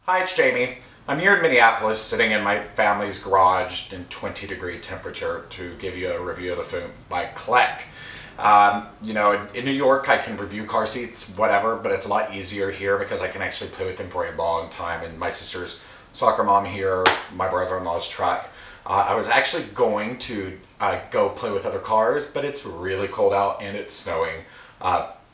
Hi, it's Jamie. I'm here in Minneapolis sitting in my family's garage in 20-degree temperature to give you a review of the foonf by Clek. You know, in New York I can review car seats, whatever, but it's a lot easier here because I can actually play with them for a long time. And my sister's soccer mom here, my brother-in-law's truck. I was actually going to go play with other cars, but it's really cold out and it's snowing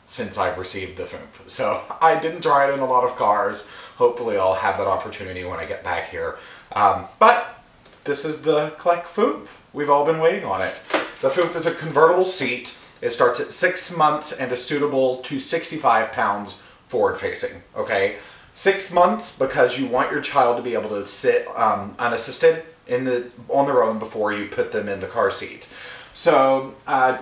since I've received the foonf. So I didn't try it in a lot of cars. Hopefully I'll have that opportunity when I get back here. But this is the Clek foonf. We've all been waiting on it. The foonf is a convertible seat. It starts at 6 months and is suitable to 65 pounds forward facing, okay? 6 months because you want your child to be able to sit unassisted on their own before you put them in the car seat. So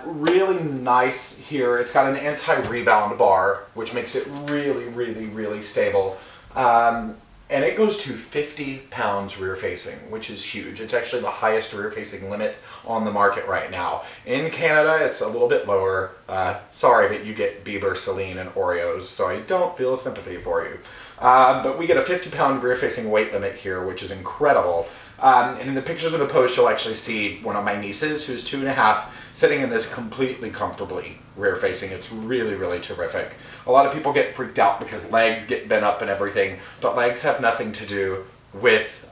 really nice here. It's got an anti-rebound bar, which makes it really stable. And it goes to 50 pounds rear facing, which is huge. It's actually the highest rear facing limit on the market right now. In Canada, it's a little bit lower. Sorry, but you get Bieber, Celine, and Oreos, so I don't feel sympathy for you. But we get a 50 pound rear facing weight limit here, which is incredible. And in the pictures of the post, you'll actually see one of my nieces, who's 2.5, sitting in this completely comfortably rear facing. It's really terrific. A lot of people get freaked out because legs get bent up and everything, but legs have nothing to do with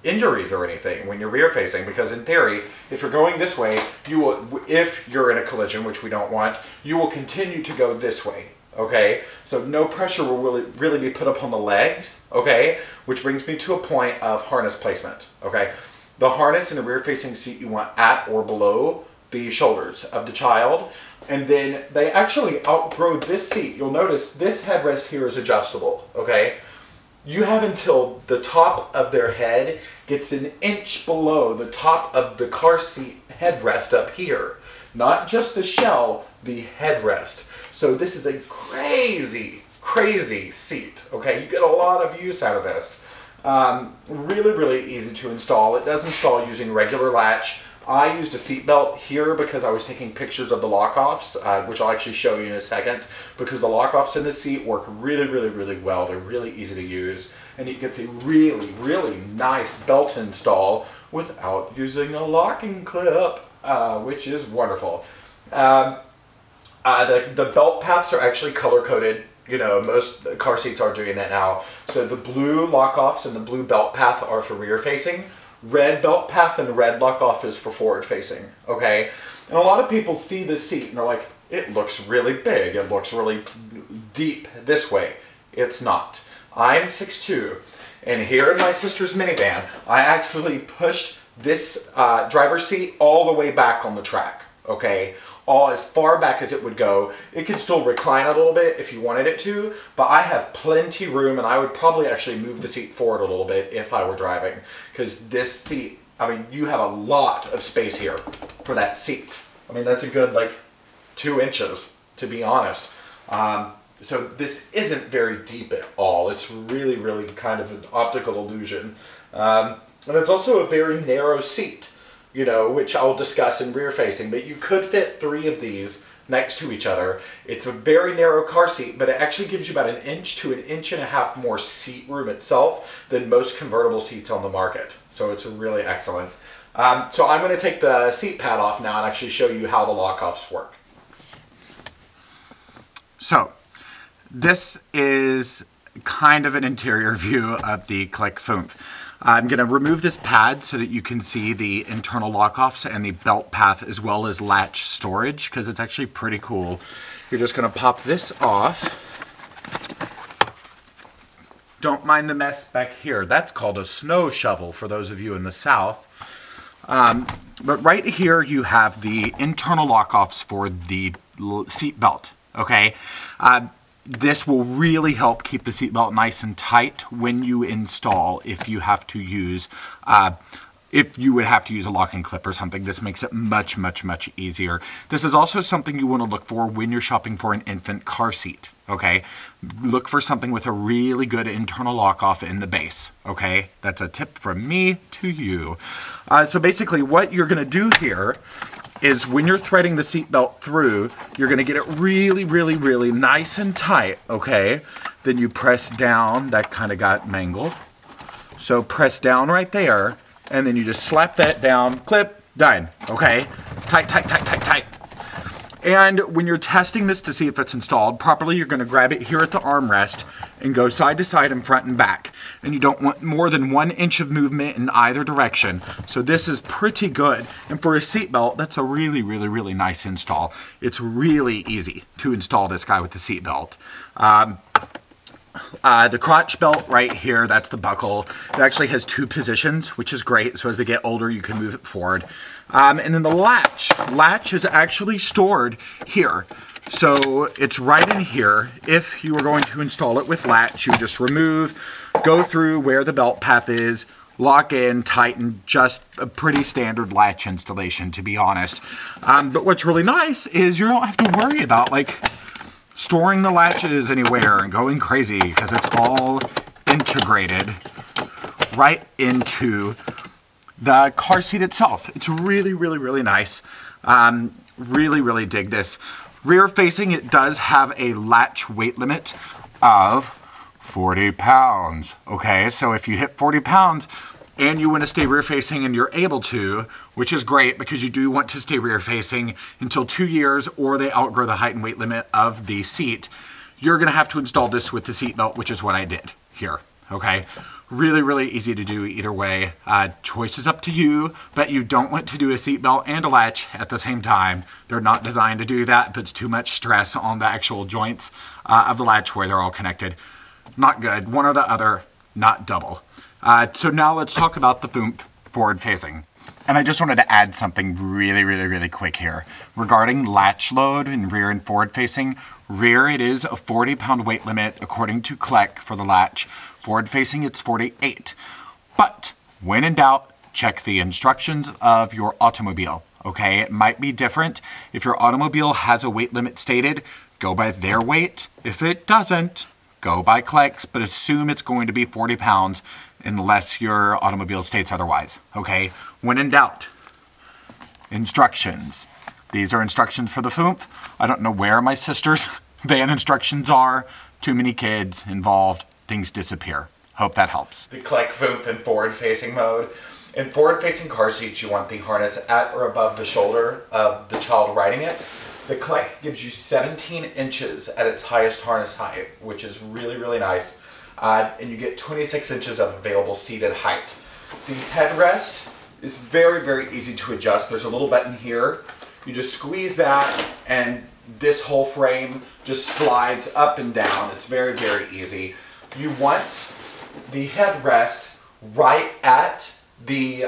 injuries or anything when you're rear facing, because in theory, if you're going this way, you will, if you're in a collision, which we don't want, you will continue to go this way. Okay, so no pressure will really be put up on the legs, okay, which brings me to a point of harness placement, okay. The harness in the rear facing seat you want at or below the shoulders of the child, and then they actually outgrow this seat. You'll notice this headrest here is adjustable, okay. You have until the top of their head gets an inch below the top of the car seat headrest up here. Not just the shell, the headrest. So this is a crazy seat, okay? You get a lot of use out of this. Really easy to install. It does install using regular latch. I used a seat belt here because I was taking pictures of the lock-offs, which I'll actually show you in a second, because the lock-offs in the seat work really well. They're really easy to use, and it gets a really nice belt install without using a locking clip, which is wonderful. The belt paths are actually color-coded. You know, most car seats are doing that now. So the blue lock-offs and the blue belt path are for rear-facing. Red belt path and red lock-off is for forward-facing, okay? And a lot of people see this seat and they're like, it looks really big, it looks really deep this way. It's not. I'm 6'2", and here in my sister's minivan, I actually pushed this driver's seat all the way back on the track, okay? All as far back as it would go. It could still recline a little bit if you wanted it to, but I have plenty room, and I would probably actually move the seat forward a little bit if I were driving, because this seat, I mean, you have a lot of space here for that seat. I mean, that's a good like 2 inches, to be honest. So this isn't very deep at all. It's really kind of an optical illusion. And it's also a very narrow seat, you know, which I'll discuss in rear facing, but you could fit 3 of these next to each other. It's a very narrow car seat, but it actually gives you about 1 inch to 1.5 inches more seat room itself than most convertible seats on the market. So it's really excellent. So I'm going to take the seat pad off now and actually show you how the lock-offs work. So this is kind of an interior view of the Clek foonf. I'm going to remove this pad so that you can see the internal lock-offs and the belt path as well as latch storage, because it's actually pretty cool. You're just going to pop this off. Don't mind the mess back here. That's called a snow shovel for those of you in the South. But right here you have the internal lock-offs for the seat belt, okay? This will really help keep the seatbelt nice and tight when you install. If you have to use, if you would have to use a locking clip or something, this makes it much easier. This is also something you want to look for when you're shopping for an infant car seat. Okay, look for something with a really good internal lock-off in the base. Okay, that's a tip from me to you. So basically, what you're going to do here is when you're threading the seatbelt through, you're going to get it really nice and tight, okay? then you press down. That kind of got mangled. So press down right there, and then you just slap that down, clip, done, okay? Tight, tight, tight, tight, tight. And when you're testing this to see if it's installed properly, you're going to grab it here at the armrest and go side to side and front and back. And you don't want more than 1 inch of movement in either direction. So this is pretty good. And for a seatbelt, that's a really, really, really nice install. It's really easy to install this guy with the seatbelt. The crotch belt right here, that's the buckle. It actually has 2 positions, which is great. So as they get older, you can move it forward. And then the latch is actually stored here. So it's right in here. If you were going to install it with latch, you just remove, go through where the belt path is, lock in, tighten, just a pretty standard latch installation, to be honest. But what's really nice is you don't have to worry about like storing the latches anywhere and going crazy, because it's all integrated right into the car seat itself. It's really, really, really nice. Really, really dig this. Rear facing, it does have a latch weight limit of 40 pounds. Okay, so if you hit 40 pounds and you want to stay rear facing, and you're able to, which is great because you do want to stay rear facing until 2 years or they outgrow the height and weight limit of the seat, you're going to have to install this with the seat belt, which is what I did here. Okay, really, really easy to do either way. Choice is up to you, but you don't want to do a seatbelt and a latch at the same time. They're not designed to do that. It puts too much stress on the actual joints of the latch where they're all connected. Not good. One or the other, not double. So now let's talk about the foonf forward facing. And I just wanted to add something really, really, really quick here. Regarding latch load in rear and forward facing, rear it is a 40-pound weight limit according to Clek for the latch. Forward facing it's 48. But when in doubt, check the instructions of your automobile. Okay, it might be different. If your automobile has a weight limit stated, go by their weight. If it doesn't, go by Clek's, but assume it's going to be 40 pounds unless your automobile states otherwise. Okay, when in doubt, instructions. These are instructions for the foonf. I don't know where my sister's van instructions are. Too many kids involved, things disappear. Hope that helps. The Clek foonf in forward facing mode. In forward facing car seats, you want the harness at or above the shoulder of the child riding it. The Clek gives you 17 inches at its highest harness height, which is really, really nice. And you get 26 inches of available seated height. The headrest is very, very easy to adjust. There's a little button here. You just squeeze that and this whole frame just slides up and down. It's very, very easy. You want the headrest right at the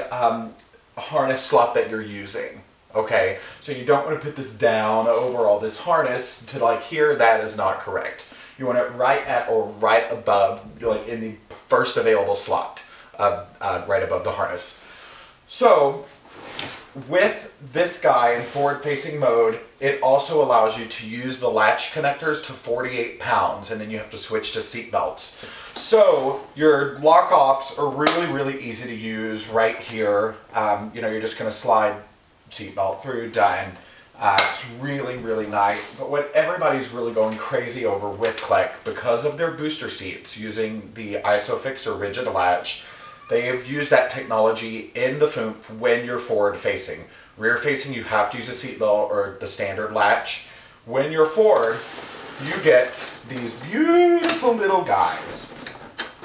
harness slot that you're using. Okay, so you don't want to put this down over all this harness to like here. That is not correct. You want it right at or right above, like in the first available slot, right above the harness. So with this guy in forward-facing mode, it also allows you to use the latch connectors to 48 pounds, and then you have to switch to seat belts. So your lock-offs are really, really easy to use right here. You know, you're just going to slide seatbelt through, done. It's really, really nice. But what everybody's really going crazy over with Clek, because of their booster seats using the ISOFIX or rigid latch, they have used that technology in the foonf when you're forward facing. Rear facing, you have to use a seatbelt or the standard latch. When you're forward, you get these beautiful little guys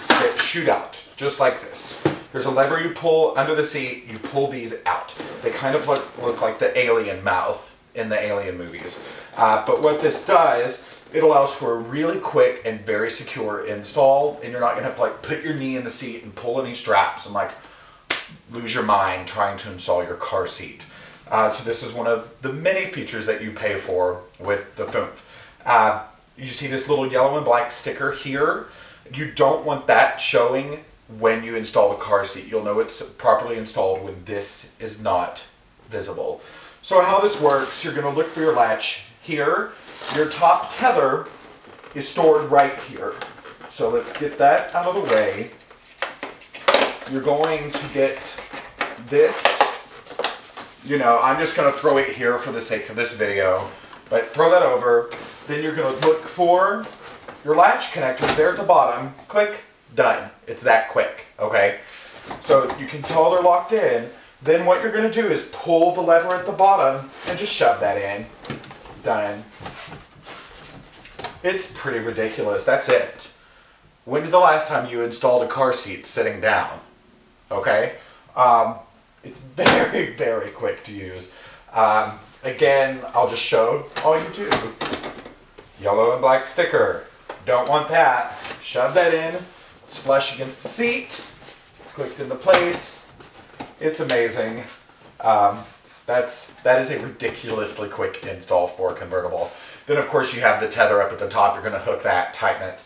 that shoot out, just like this. There's a lever you pull under the seat, you pull these out. They kind of look like the alien mouth in the Alien movies. But what this does, it allows for a really quick and very secure install, and you're not going to have to like put your knee in the seat and pull any straps and like lose your mind trying to install your car seat. So this is one of the many features that you pay for with the foonf. You see this little yellow and black sticker here. You don't want that showing when you install the car seat. You'll know it's properly installed when this is not visible. So how this works, you're going to look for your latch here. Your top tether is stored right here. So let's get that out of the way. You're going to get this, you know, I'm just going to throw it here for the sake of this video, but throw that over. Then you're going to look for your latch connector's there at the bottom. Click, done. It's that quick, okay? So you can tell they're locked in. Then what you're going to do is pull the lever at the bottom and just shove that in. Done. It's pretty ridiculous. That's it. When's the last time you installed a car seat sitting down? Okay? It's very, very quick to use. Again, I'll just show all you do. Yellow and black sticker. Don't want that. Shove that in. It's flush against the seat. It's clicked into place. It's amazing. That is a ridiculously quick install for a convertible. Then of course you have the tether up at the top. You're going to hook that, tighten it.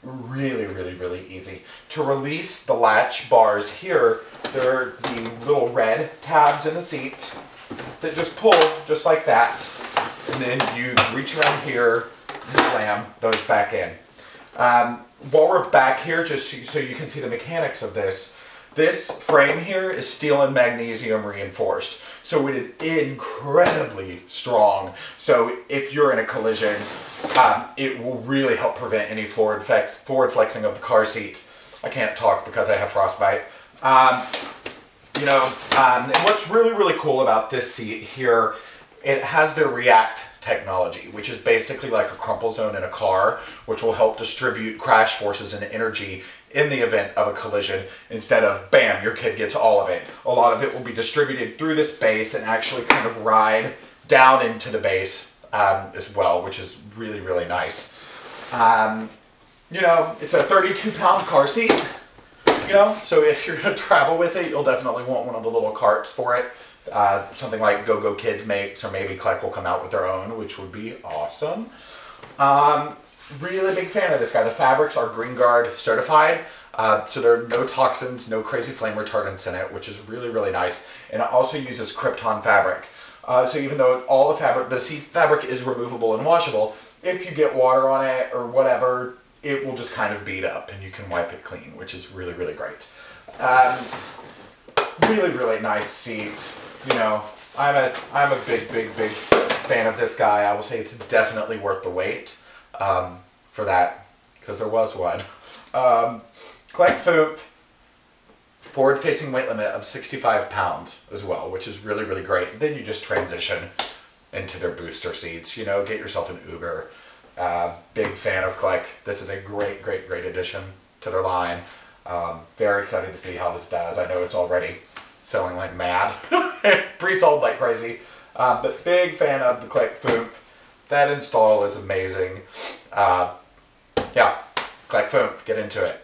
Really, really, really easy. To release the latch bars here, there are the little red tabs in the seat that just pull just like that. And then you reach around here and slam those back in. While we're back here, just so you can see the mechanics of this, this frame here is steel and magnesium reinforced. So it is incredibly strong. So if you're in a collision, it will really help prevent any forward flexing of the car seat. I can't talk because I have frostbite. And what's really, really cool about this seat here, it has the React technology, which is basically like a crumple zone in a car, which will help distribute crash forces and energy in the event of a collision instead of, bam, your kid gets all of it. A lot of it will be distributed through this base and actually kind of ride down into the base as well, which is really, really nice. It's a 32-pound car seat, so if you're going to travel with it, you'll definitely want one of the little carts for it. Something like Go-Go Kids makes, or maybe Clek will come out with their own, which would be awesome. Really big fan of this guy. The fabrics are Green Guard certified, so there are no toxins, no crazy flame retardants in it, which is really, really nice. And it also uses Krypton fabric. So even though all the seat fabric is removable and washable, if you get water on it or whatever, it will just kind of bead up and you can wipe it clean, which is really, really great. Really, really nice seat. I'm a big, big, big fan of this guy. I will say it's definitely worth the wait for that, because there was one. Clek foonf, forward-facing weight limit of 65 pounds as well, which is really, really great. Then you just transition into their booster seats. Get yourself an Uber. Big fan of Clek. This is a great, great, great addition to their line. Very excited to see how this does. I know it's already selling like mad. Pre-sold like crazy. But big fan of the Clek foonf. That install is amazing. Yeah, Clek foonf, get into it.